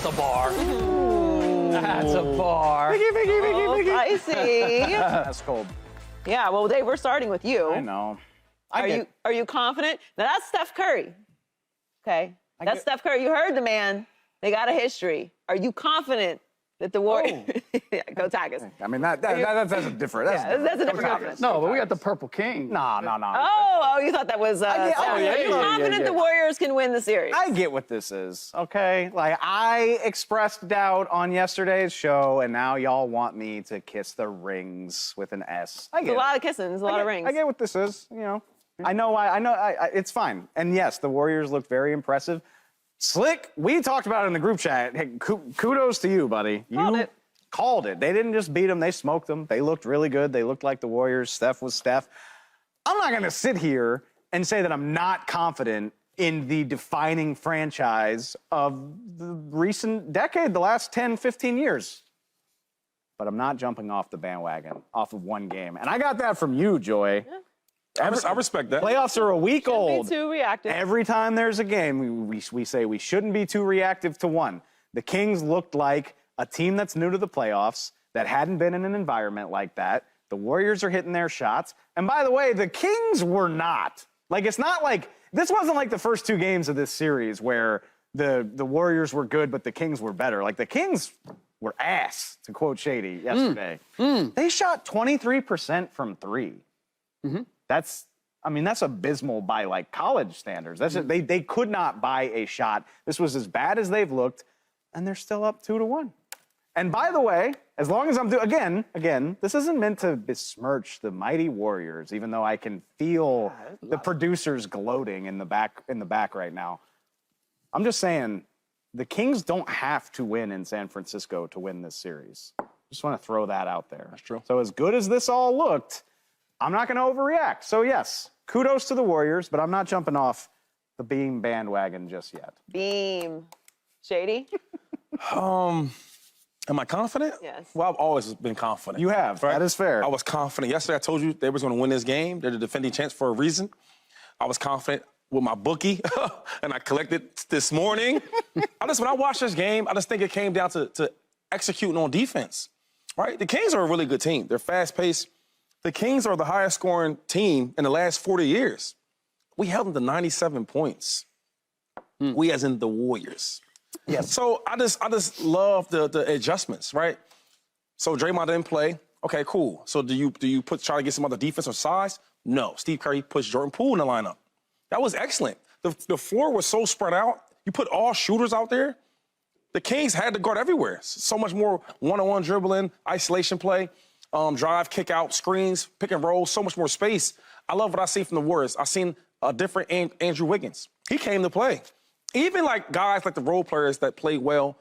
That's a bar. That's a bar. I see. That's cold. Yeah, well, Dave, we're starting with you. I know. Are you confident? Now, that's Steph Curry. Okay? That's Steph Curry. You heard the man. They got a history. Are you confident that the Warriors... Yeah, go Tigers. I mean, that's a different... That's a different confidence. No, but we got the Purple King. No. Oh, you thought that was... Are you confident the Warriors can win the series? I get what this is, okay? Like, I expressed doubt on yesterday's show, and now y'all want me to kiss the rings with an S. I get It's a lot of kissing. There's a lot of rings. I get what this is, you know. I know it's fine. And yes, the Warriors looked very impressive. Slick, we talked about it in the group chat. Hey, kudos to you, buddy. You called it. They didn't just beat them, they smoked them. They looked really good. They looked like the Warriors. Steph was Steph. I'm not going to sit here and say that I'm not confident in the defining franchise of the recent decade, the last 10, 15 years. But I'm not jumping off the bandwagon off of one game. And I got that from you, Joy. Yeah. I respect that. Playoffs are a week old. Be too reactive. Every time there's a game, we say we shouldn't be too reactive to one. The Kings looked like a team that's new to the playoffs, that hadn't been in an environment like that. The Warriors are hitting their shots. And by the way, the Kings were not. Like, it's not like, this wasn't like the first two games of this series where the Warriors were good, but the Kings were better. Like, the Kings were ass, to quote Shady yesterday. They shot 23% from three. That's abysmal by, like, college standards. That's they could not buy a shot. This was as bad as they've looked, and they're still up 2-1. And by the way, as long as I'm again, this isn't meant to besmirch the mighty Warriors, even though I can feel the producers gloating in the back right now. I'm just saying, the Kings don't have to win in San Francisco to win this series. Just want to throw that out there. That's true. So as good as this all looked, I'm not going to overreact. So, yes, kudos to the Warriors, but I'm not jumping off the Beam bandwagon just yet. Beam. Shady? Am I confident? Yes. Well, I've always been confident. You have. Right? That is fair. I was confident. Yesterday, I told you they was going to win this game. They're the defending champs for a reason. I was confident with my bookie, and I collected this morning. When I watched this game, I just think it came down to executing on defense. Right? The Kings are a really good team. They're fast-paced. The Kings are the highest scoring team in the last 40 years. We held them to 97 points. We as in the Warriors. Yes. So I just love the adjustments, right? So Draymond didn't play. Okay, cool. So do you try to get some other defense or size? No. Steve Curry pushed Jordan Poole in the lineup. That was excellent. The floor was so spread out. You put all shooters out there. The Kings had to guard everywhere. So much more one-on-one dribbling, isolation play. Drive, kick out, screens, pick and roll, so much more space. I love what I see from the Warriors. I've seen a different Andrew Wiggins. He came to play. Even like guys like the role players that played well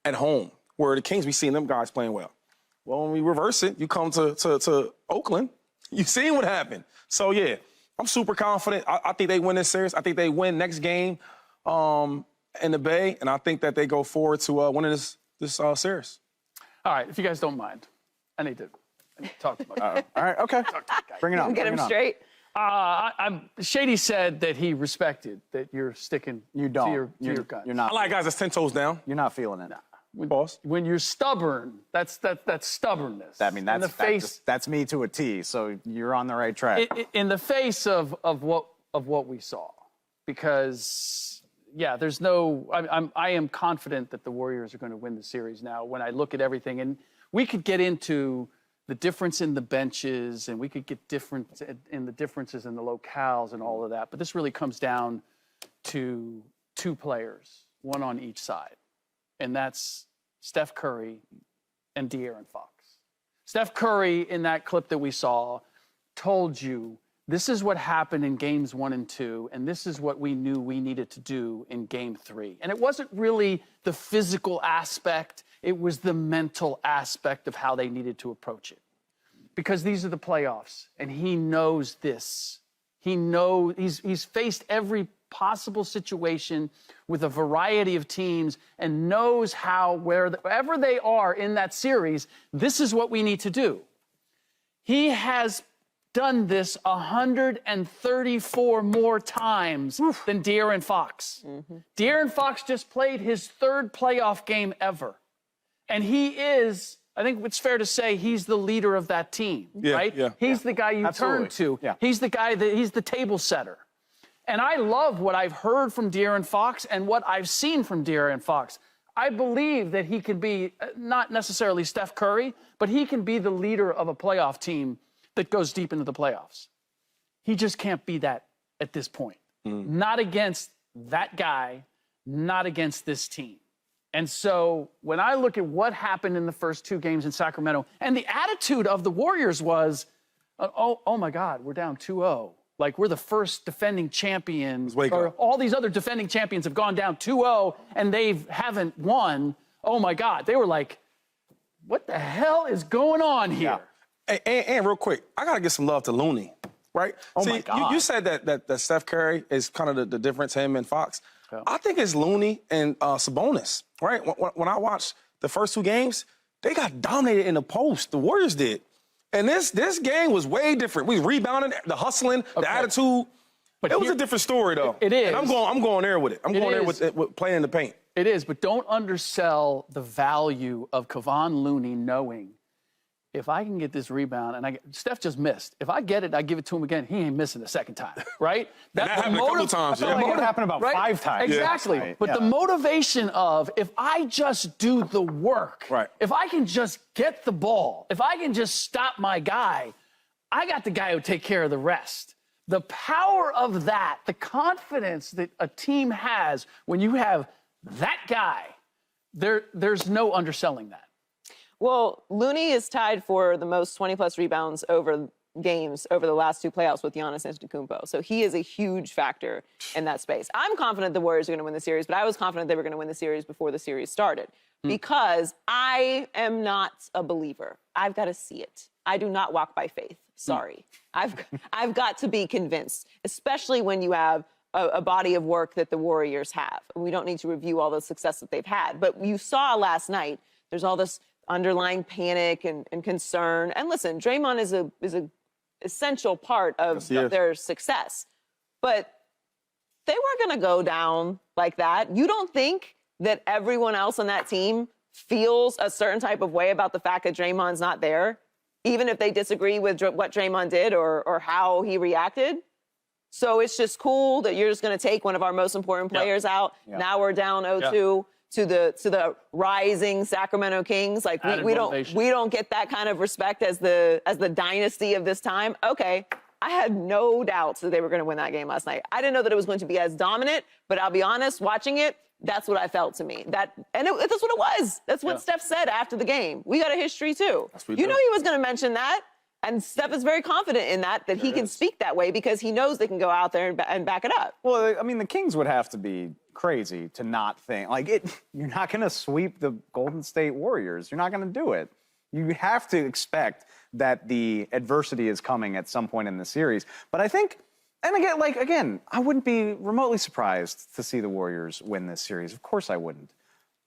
at home, where the Kings, we seen them guys playing well. Well, when we reverse it, you come to Oakland, you seen what happened. So, yeah, I'm super confident. I think they win this series. I think they win next game in the Bay, and I think that they go forward to winning this series. All right, if you guys don't mind. I need to talk to my guy. All right, okay. Bring it on. Get him straight. Shady said that he respected that you're sticking to your guns. You're not. I like guys that's 10 toes down. You're not feeling it. When you're stubborn, that's stubbornness. I mean, that's me to a T. So you're on the right track. In the face of what we saw, because there's no. I am confident that the Warriors are going to win the series now. When I look at everything, and we could get into the difference in the benches, and we could get different in the differences in the locales and all of that. But this really comes down to two players, one on each side, and that's Steph Curry and De'Aaron Fox. Steph Curry, in that clip that we saw, told you this is what happened in games 1 and 2, and this is what we knew we needed to do in game 3. And it wasn't really the physical aspect. It was the mental aspect of how they needed to approach it. Because these are the playoffs, and he knows this. He knows he's faced every possible situation with a variety of teams and knows how, wherever they are in that series, this is what we need to do. He has done this 134 more times than De'Aaron Fox. De'Aaron Fox just played his 3rd playoff game ever. And he is, I think it's fair to say, he's the leader of that team, right? Yeah. He's the guy you Absolutely. turn to. Yeah. He's the guy he's the table setter. And I love what I've heard from De'Aaron Fox and what I've seen from De'Aaron Fox. I believe that he can be, not necessarily Steph Curry, but he can be the leader of a playoff team that goes deep into the playoffs. He just can't be that at this point. Not against that guy, not against this team. And so when I look at what happened in the first 2 games in Sacramento, and the attitude of the Warriors was, oh my God, we're down 2-0. Like, we're the first defending champions, Wake or up. all these other defending champions have gone down 2-0 and they haven't won. Oh my God. They were like, what the hell is going on here? And real quick, I got to give some love to Looney, right? Oh, See, my God. You said that Steph Curry is kind of the difference, him and Fox. Yeah. I think it's Looney and Sabonis, right? When I watched the first 2 games, they got dominated in the post. The Warriors did. And this game was way different. We rebounded, the hustling, the attitude. But it was a different story, though. It is. And I'm going there with it. I'm going there with playing in the paint. It is, but don't undersell the value of Kevon Looney knowing if I can get this rebound, and Steph just missed. If I get it, I give it to him again. He ain't missing the second time, right? That happened a couple times. I feel like it happened about 5 times. Exactly. Right. But the motivation of, if I just do the work, Right. if I can just get the ball, if I can just stop my guy, I got the guy who take care of the rest. The power of that, the confidence that a team has when you have that guy, there's no underselling that. Well, Looney is tied for the most 20-plus rebounds over games over the last 2 playoffs with Giannis Antetokounmpo. So he is a huge factor in that space. I'm confident the Warriors are going to win the series, but I was confident they were going to win the series before the series started because I am not a believer. I've got to see it. I do not walk by faith. Sorry. I've got to be convinced, especially when you have a body of work that the Warriors have. We don't need to review all the success that they've had. But you saw last night, there's all this underlying panic and concern. And listen, Draymond is a essential part of their success. But they weren't going to go down like that. You don't think that everyone else on that team feels a certain type of way about the fact that Draymond's not there, even if they disagree with what Draymond did or how he reacted? So it's just cool that you're just going to take one of our most important players out. Now we're down 0-2 to the rising Sacramento Kings. Like we don't get that kind of respect as the dynasty of this time. Okay, I had no doubts that they were going to win that game last night. I didn't know that it was going to be as dominant, but I'll be honest, watching it, that's what I felt to me. That's what it was. That's what Steph said after the game. We got a history too. You know he was going to mention that. And Steph is very confident in that he can speak that way because he knows they can go out there and back it up. Well, I mean, the Kings would have to be crazy to not think. Like, you're not going to sweep the Golden State Warriors. You're not going to do it. You have to expect that the adversity is coming at some point in the series. But I think, and again, I wouldn't be remotely surprised to see the Warriors win this series. Of course I wouldn't.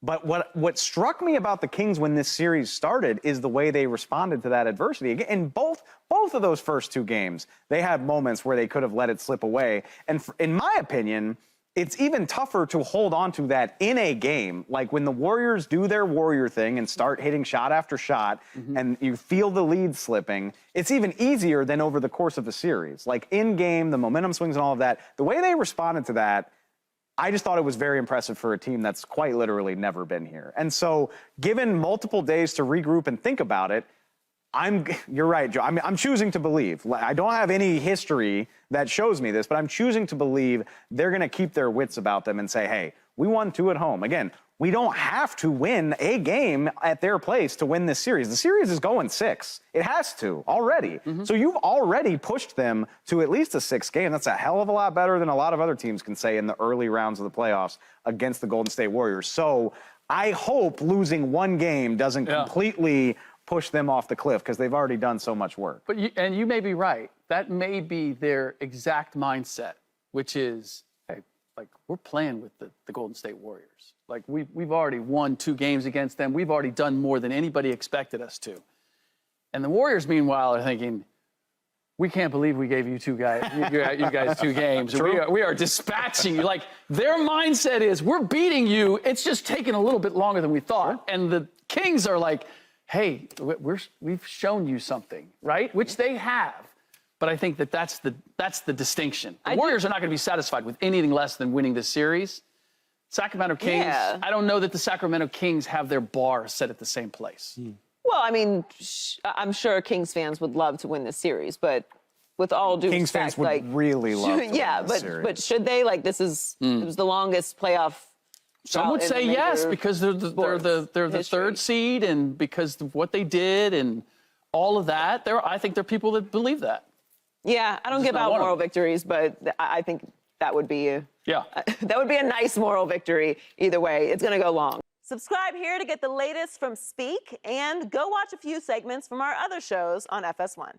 But what struck me about the Kings when this series started is the way they responded to that adversity. In both of those first 2 games, they had moments where they could have let it slip away. And in my opinion, it's even tougher to hold on to that in a game. Like when the Warriors do their Warrior thing and start hitting shot after shot and you feel the lead slipping, it's even easier than over the course of a series. Like in game, the momentum swings and all of that, the way they responded to that, I just thought it was very impressive for a team that's quite literally never been here. And so given multiple days to regroup and think about it, you're right, Joe. I'm choosing to believe. I don't have any history that shows me this, but I'm choosing to believe they're going to keep their wits about them and say, hey, we won 2 at home. Again, we don't have to win a game at their place to win this series. The series is going 6. It has to already. So you've already pushed them to at least a 6th game. That's a hell of a lot better than a lot of other teams can say in the early rounds of the playoffs against the Golden State Warriors. So I hope losing 1 game doesn't completely push them off the cliff because they've already done so much work. But you may be right. That may be their exact mindset, which is, hey, like we're playing with the Golden State Warriors. Like we've already won 2 games against them. We've already done more than anybody expected us to. And the Warriors, meanwhile, are thinking, we can't believe we gave you two guys, you guys 2 games. We are dispatching you. Like, their mindset is, we're beating you. It's just taking a little bit longer than we thought. Sure. And the Kings are like, hey, we've shown you something, right? Which they have. But I think that's the distinction. The Warriors are not going to be satisfied with anything less than winning this series. Sacramento Kings, I don't know that the Sacramento Kings have their bar set at the same place. Well, I mean, I'm sure Kings fans would love to win this series, but with all due Kings respect, fans would really love to win this series. but should they? Like, this is it was the longest playoff. Some would say yes, because they're the third seed, and because of what they did and all of that. I think there are people that believe that. Yeah, I don't give out moral victories, but I think that would be a nice moral victory. Either way, it's going to go long. Subscribe here to get the latest from Speak, and go watch a few segments from our other shows on FS1.